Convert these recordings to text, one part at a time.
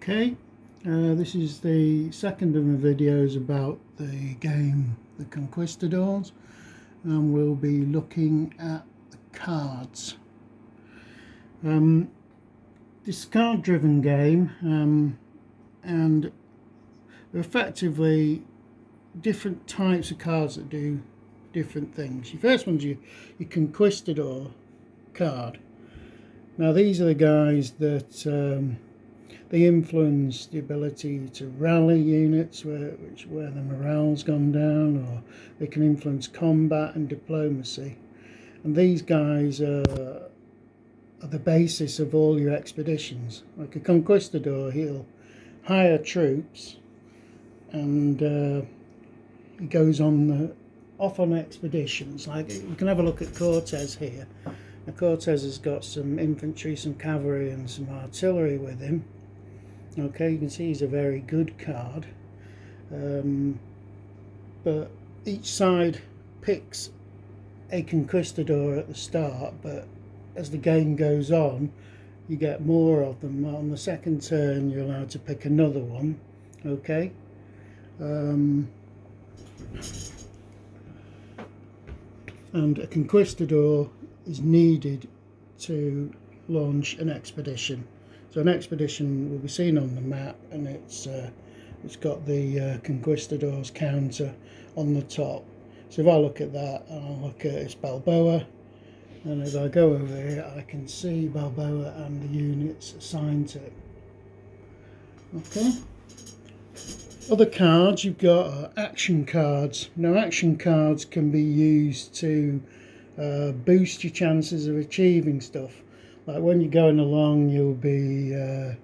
Okay, this is the second of the videos about the game the Conquistadors, and we'll be looking at the cards. This card driven game, and effectively different types of cards that do different things. Your first one's your Conquistador card. Now these are the guys that they influence the ability to rally units where the morale's gone down, or they can influence combat and diplomacy. And these guys are the basis of all your expeditions. Like a Conquistador, he'll hire troops and he goes off on expeditions. Like you can have a look at Cortez here. Now, Cortez has got some infantry, some cavalry and some artillery with him. Okay, you can see he's a very good card, but each side picks a Conquistador at the start, but as the game goes on you get more of them. On the second turn you're allowed to pick another one. Okay, and a Conquistador is needed to launch an expedition. So an expedition will be seen on the map, and it's got the Conquistadors counter on the top. So if I look at that, and I'll look at its Balboa, and as I go over here I can see Balboa and the units assigned to it. Okay. Other cards you've got are action cards. Now action cards can be used to boost your chances of achieving stuff. Like when you're going along, you'll be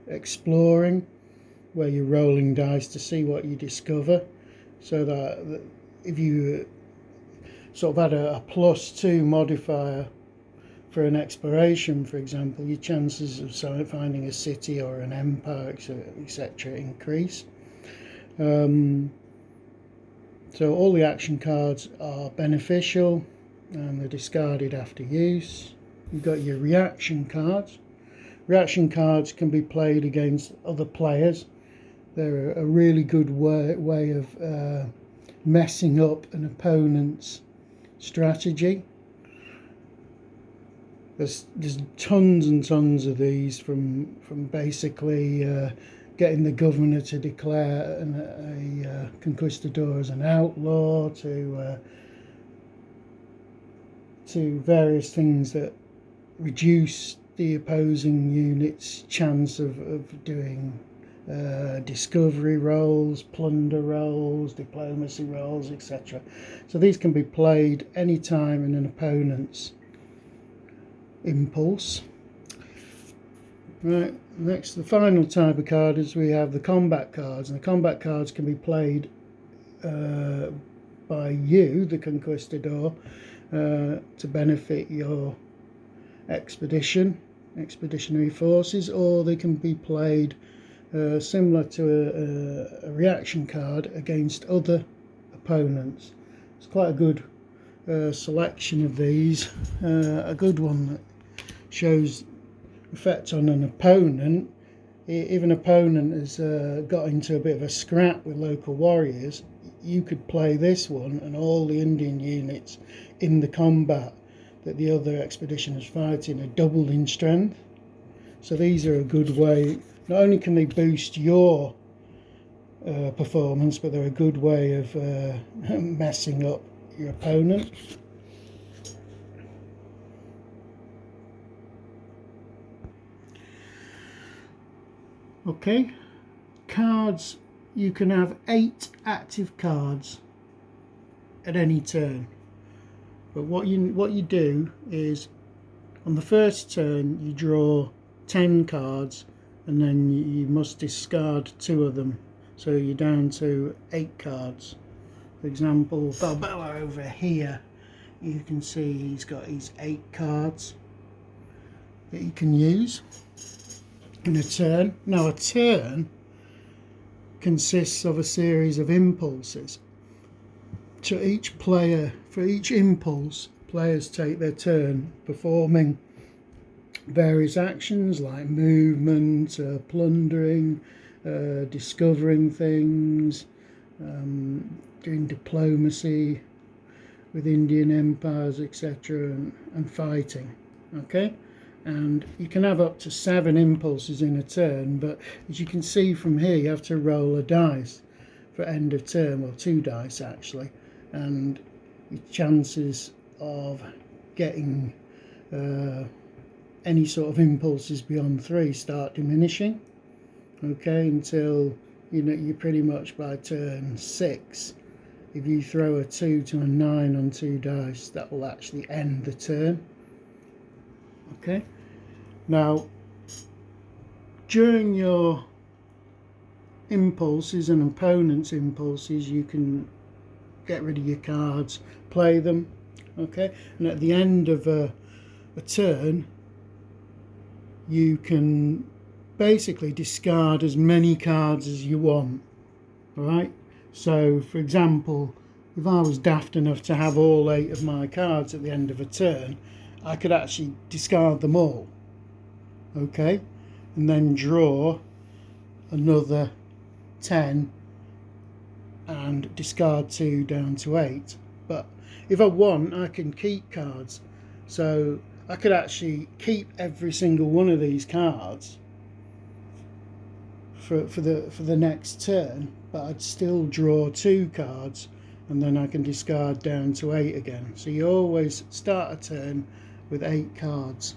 exploring, where you're rolling dice to see what you discover, so that if you sort of had a +2 modifier for an exploration, for example, your chances of finding a city or an empire, etc. increase. So all the action cards are beneficial and they're discarded after use. You've got your reaction cards. Reaction cards can be played against other players. They're a really good way of messing up an opponent's strategy. There's tons and tons of these, from basically getting the governor to declare a Conquistador as an outlaw, to various things that reduce the opposing unit's chance of doing discovery rolls, plunder rolls, diplomacy rolls, etc. So these can be played anytime in an opponent's impulse. Right, next, the final type of card is we have the combat cards, and the combat cards can be played by you, the Conquistador, to benefit your expeditionary forces, or they can be played similar to a reaction card against other opponents. It's quite a good selection of these. A good one that shows effect on an opponent. If an opponent has got into a bit of a scrap with local warriors, you could play this one, and all the Indian units in the combat that the other expedition is fighting are doubled in strength. So these are a good way. Not only can they boost your performance, but they're a good way of messing up your opponent. Okay, cards. You can have 8 active cards at any turn. But what you do is, on the first turn you draw 10 cards, and then you must discard 2 of them, so you're down to 8 cards. For example, Balboa over here, you can see he's got his 8 cards that you can use in a turn. Now a turn consists of a series of impulses. To each player, for each impulse, players take their turn performing various actions like movement, plundering, discovering things, doing diplomacy with Indian empires, etc., and fighting. Okay, and you can have up to 7 impulses in a turn, but as you can see from here, you have to roll a dice for end of turn, or 2 dice actually, and your chances of getting any sort of impulses beyond 3 start diminishing. Okay, until you're pretty much by turn 6. If you throw a 2 to a 9 on 2 dice, that will actually end the turn. Okay, now during your impulses and opponent's impulses, you can get rid of your cards, play them. Okay, and at the end of a turn, you can basically discard as many cards as you want. Alright, so for example, if I was daft enough to have all 8 of my cards at the end of a turn, I could actually discard them all. Okay, and then draw another 10 and discard 2 down to 8. But if I want, I can keep cards, so I could actually keep every single one of these cards for the next turn, but I'd still draw 2 cards, and then I can discard down to 8 again. So you always start a turn with 8 cards.